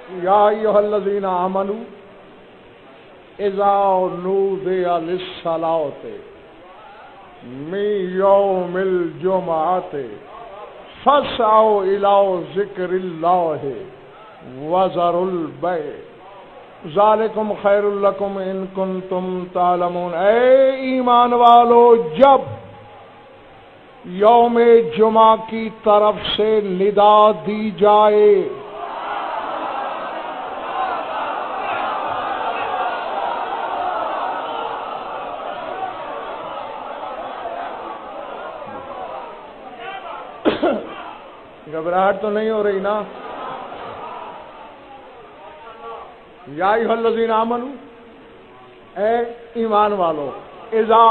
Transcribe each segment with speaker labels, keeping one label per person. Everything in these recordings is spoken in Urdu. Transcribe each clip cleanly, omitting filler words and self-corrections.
Speaker 1: یا ایھا الذین آمنوا اذا نودی للصلاۃ من یوم الجمعۃ فاسعوا الی ذکر اللہ وذروا البیع ذالکم خیر لکم ان کنتم تعلمون۔ اے ایمان والو، جب یوم جمعہ کی طرف سے ندا دی جائے گھبراہٹ تو نہیں ہو رہی نا؟ یا ایھا الذین آمنوا، اے ایمان والو، اذا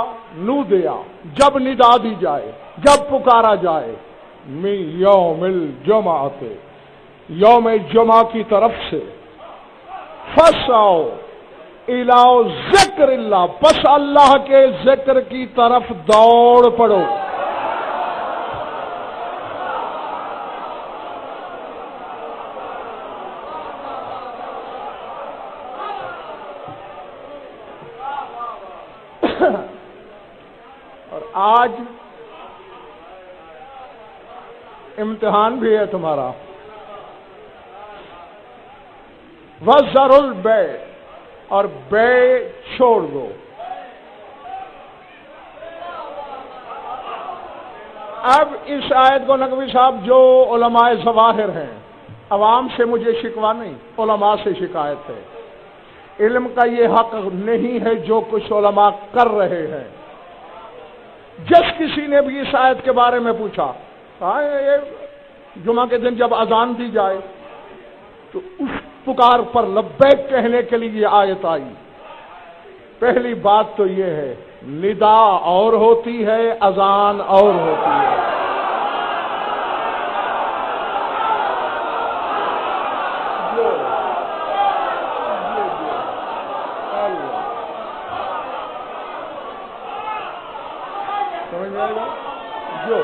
Speaker 1: نودیا، جب ندا دی جائے، جب پکارا جائے، من یوم الجمعۃ، یوم جمعہ کی طرف سے، فاسعوا الی ذکر اللہ، پس اللہ کے ذکر کی طرف دوڑ پڑو۔ اور آج امتحان بھی ہے تمہارا۔ وَذَرُوا الْبَيْعَ، اور بیع چھوڑ دو۔ اب اس آیت کو نقوی صاحب جو علماء ظواہر ہیں، عوام سے مجھے شکوہ نہیں، علماء سے شکایت ہے۔ علم کا یہ حق نہیں ہے جو کچھ علماء کر رہے ہیں۔ جس کسی نے بھی اس آیت کے بارے میں پوچھا، یہ جمعہ کے دن جب اذان دی جائے تو اس پکار پر لبیک کہنے کے لیے یہ آیت آئی۔ پہلی بات تو یہ ہے، ندا اور ہوتی ہے، اذان اور ہوتی ہے۔ سمجھ میں آئے گا؟ جو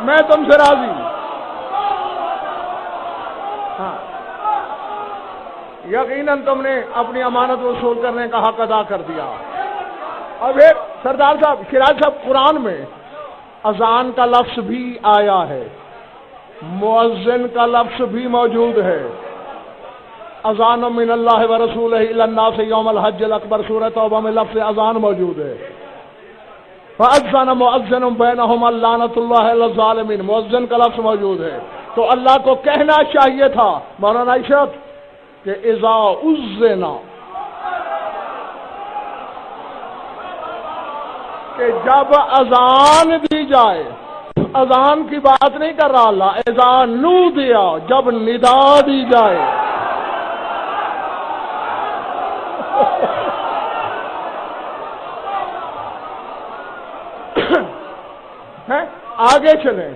Speaker 1: میں تم سے راضی، ہاں، یقیناً تم نے اپنی امانت وصول کرنے کا حق ادا کر دیا۔ اب ایک سردار صاحب، شراز صاحب، قرآن میں اذان کا لفظ بھی آیا ہے، مؤذن کا لفظ بھی موجود ہے۔ اذان من اللہ ورسولہ الی الناس یوم الحج الاکبر، سورہ توبہ میں لفظ اذان موجود ہے۔ فَأَذَّنَ مُؤَذِّنٌ بَيْنَهُمْ اللَّعْنَةُ اللَّهِ عَلَى الظَّالِمِينَ، مؤذن کا لفظ موجود ہے۔ تو اللہ کو کہنا چاہیے تھا مولانا عائشہ کہ اذا اذن، کہ جب اذان دی جائے، اذان کی بات نہیں کر رہا اللہ، اذا نودیا، جب ندا دی جائے۔ آگے چلیں،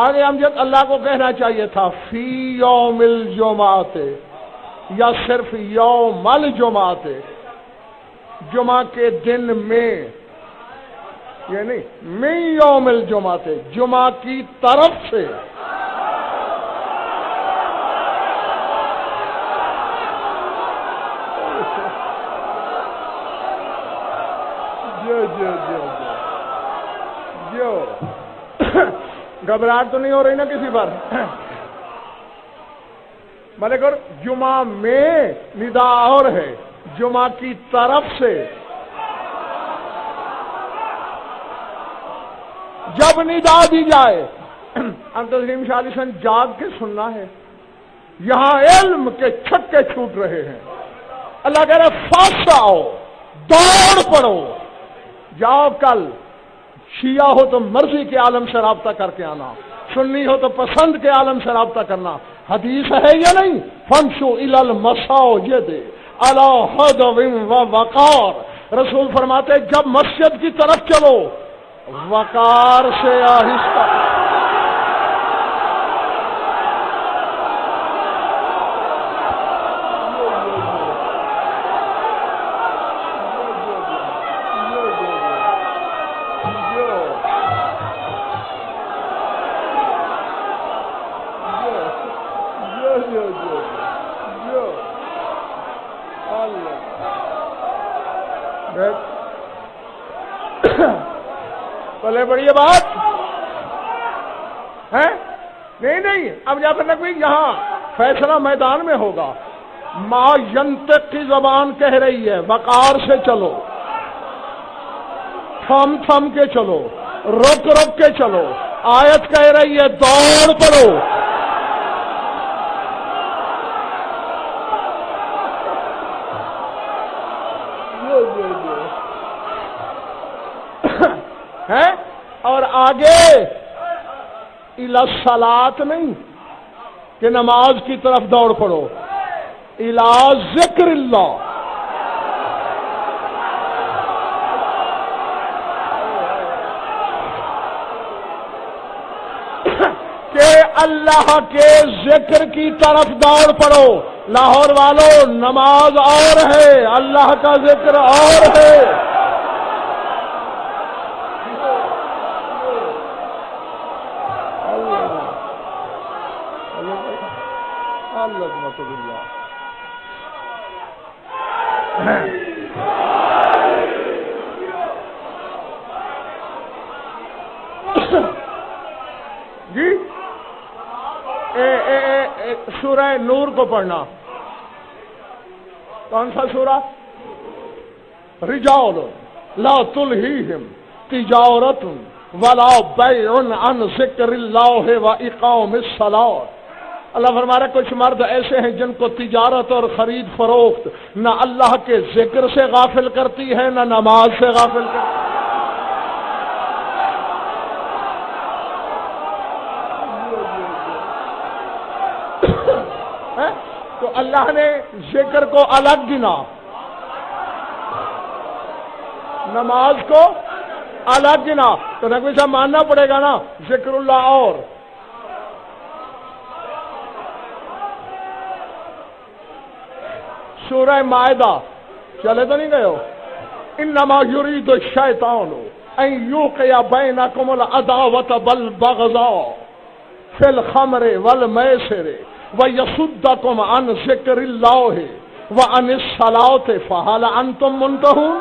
Speaker 1: آگے ہم جب اللہ کو کہنا چاہیے تھا فی یوم الجمعۃ، یا صرف یوم الجمعۃ، جمعہ کے دن میں، یعنی من یوم الجمعۃ، جمعہ کی طرف سے۔ جو گھبراہٹ تو نہیں ہو رہی نا کسی پر؟ ملک اور جمعہ میں ندا اور ہے، جمعہ کی طرف سے۔ جب ندا دی جائے، تسلیم شاہ علی سن جاگ کے سننا ہے، یہاں علم کے چھکے چھوٹ رہے ہیں۔ اللہ کہہ رہے فاسعوا، دوڑ پڑو، جاؤ کل شیعہ ہو تو مرضی کے عالم سے رابطہ کر کے آنا، سنی ہو تو پسند کے عالم سے رابطہ کرنا۔ حدیث ہے یا نہیں؟ فمشوا الی المساجد علی حدو ووقار، رسول فرماتے جب مسجد کی طرف چلو وقار سے آہستہ۔ بولے بڑی بات ہے نہیں اب جا کر کوئی یہاں فیصلہ میدان میں ہوگا. ما ینطق کی زبان کہہ رہی ہے وقار سے چلو، تھم کے چلو، رک کے چلو. آیت کہہ رہی ہے دوڑ پڑو. ہے اور آگے الی الصلاۃ نہیں کہ نماز کی طرف دوڑ پڑو، الی ذکر اللہ. کہ اللہ کے ذکر کی طرف دوڑ پڑو. لاہور والوں نماز اور ہے، اللہ کا ذکر اور ہے. جی سورہ نور کو پڑھنا. کون سا سورہ؟ رجال لا تلہیہم تجارت ولا بیع عن ذکر اللہ واقام الصلاۃ. اللہ فرما رہا کچھ مرد ایسے ہیں جن کو تجارت اور خرید فروخت نہ اللہ کے ذکر سے غافل کرتی ہے نہ نماز سے غافل کرتی ہے. تو اللہ نے ذکر کو الگ گنا، نماز کو الگ گنا. تو نقوی صاحب ماننا پڑے گا نا ذکر اللہ اور سورہ مائدہ چلے تو نہیں گئے ہو؟ انما یرید الشیطان ان یوقع بینکم العداوۃ والبغضاء فی الخمر والمیسر وَيَصُدَّكُمْ عَنْ ذِكْرِ اللَّهِ وَعَنِ الصَّلَاةِ فَهَلْ أَنْتُمْ مُنْتَهُونَ.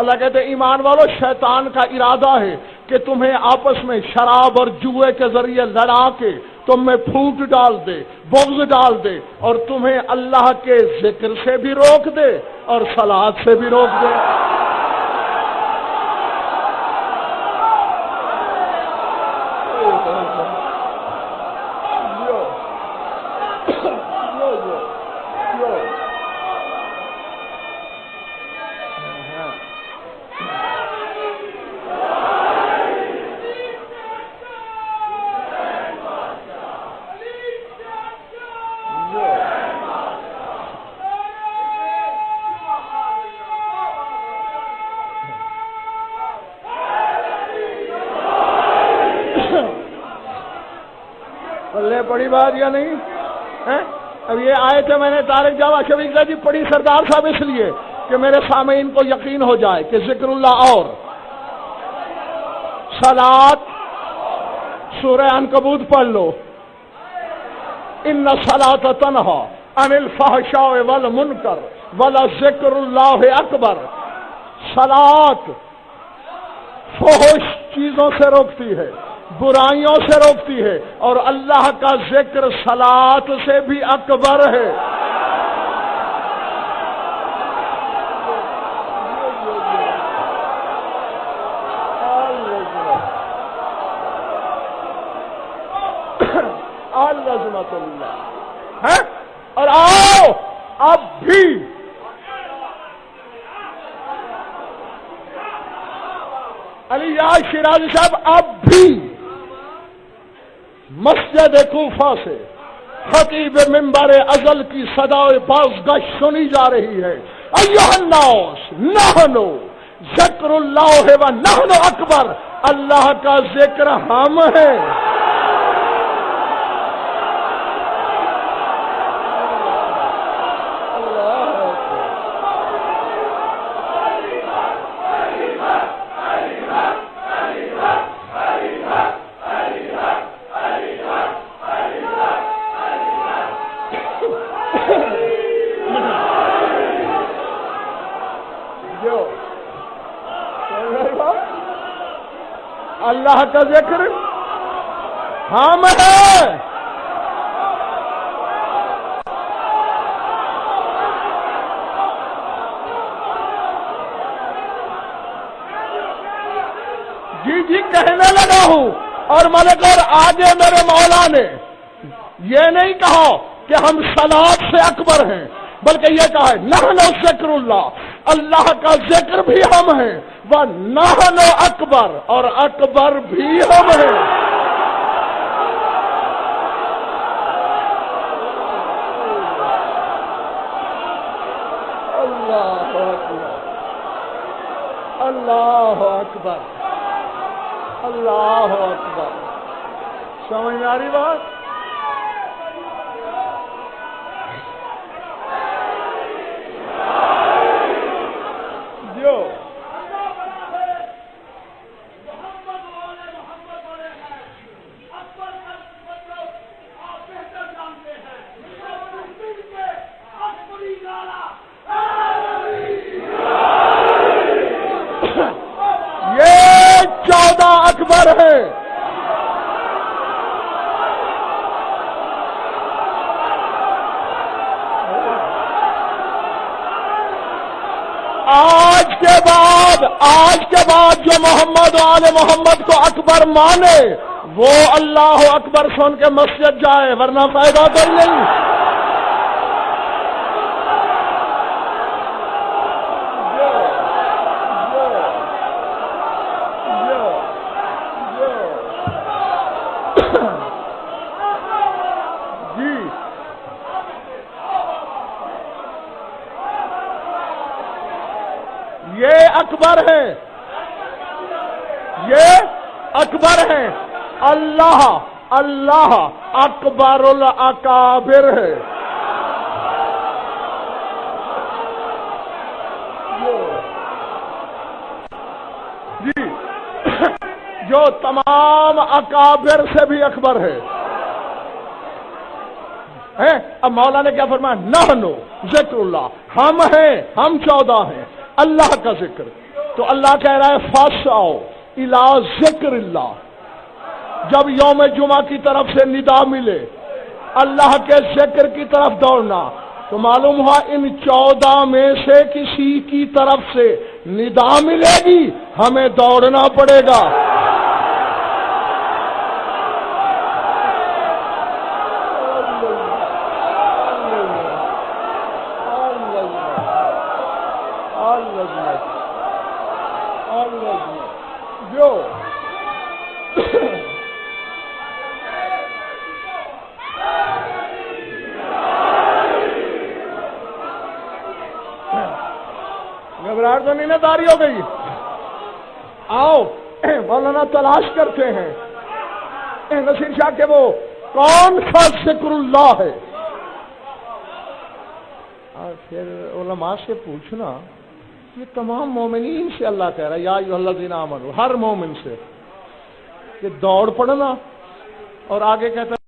Speaker 1: اللہ کہتے ہیں ایمان والو شیطان کا ارادہ ہے کہ تمہیں آپس میں شراب اور جوئے کے ذریعے لڑا کے تم میں پھوٹ ڈال دے، بغض ڈال دے، اور تمہیں اللہ کے ذکر سے بھی روک دے اور صلاۃ سے بھی روک دے. بڑی بات یا نہیں ہے؟ اب یہ آئے تھے میں نے طارق جاوید شفیق جی پڑھی سردار صاحب اس لیے کہ میرے سامعین کو یقین ہو جائے کہ ذکر اللہ اور صلاۃ. سورہ عنکبوت پڑھ لو، ان الصلاۃ تنہی عن الفحشاء والمنکر ولذکر اللہ اکبر. صلاۃ فحش چیزوں سے روکتی ہے، برائیوں سے روکتی ہے، اور اللہ کا ذکر صلاۃ سے بھی اکبر ہے. العظمت اللہ ہے. اور آؤ اب بھی علی یار شیرازی صاحب اب بھی مسجد کوفہ سے خطیب منبر ازل کی صدائے بازگشت سنی جا رہی ہے. ایھا الناس نحن ذکر اللہ و نحن اکبر. اللہ کا ذکر ہم ہیں. اللہ کا ذکر ہم ہے. جی کہنے لگا ہوں. اور ملک اور آگے میرے مولا نے یہ نہیں کہا کہ ہم صلات سے اکبر ہیں، بلکہ یہ کہا ہے نحن ذکر اللہ، اللہ کا ذکر بھی ہم ہیں، وہ نحن اکبر، اور اکبر بھی ہم ہیں. اللہ اکبر، اللہ اکبر، اللہ اکبر. سمجھ میں آ رہی بات؟ جو یہ 14 اکبر ہے. آج کے بعد جو محمد و آل محمد کو اکبر مانے وہ اللہ اکبر سن کے مسجد جائے، ورنہ فائدہ کوئی نہیں. جی یہ اکبر ہے، یہ اکبر ہے. اللہ اللہ اکبر الاکابر ہے. جی جو تمام اکابر سے بھی اکبر ہے. اب مولا نے کیا فرمایا؟ نحنو ذکر اللہ، ہم ہیں، ہم 14 ہیں اللہ کا ذکر. تو اللہ کہہ رہا ہے فاسعوا الی ذکر اللہ. جب یوم جمعہ کی طرف سے ندا ملے اللہ کے ذکر کی طرف دوڑنا، تو معلوم ہوا ان 14 میں سے کسی کی طرف سے ندا ملے گی، ہمیں دوڑنا پڑے گا. جو گھبراہٹ تو نہیں نا تاری ہو گئی؟ آؤ مولانا تلاش کرتے ہیں نصیر شاہ کے وہ کون سا ذکر اللہ ہے. اور پھر علماء سے پوچھنا، یہ تمام مومنین سے اللہ کہہ رہا ہے یا ایھا الذین آمنوا، ہر مومن سے کہ دوڑ پڑنا، اور آگے کہتا ہے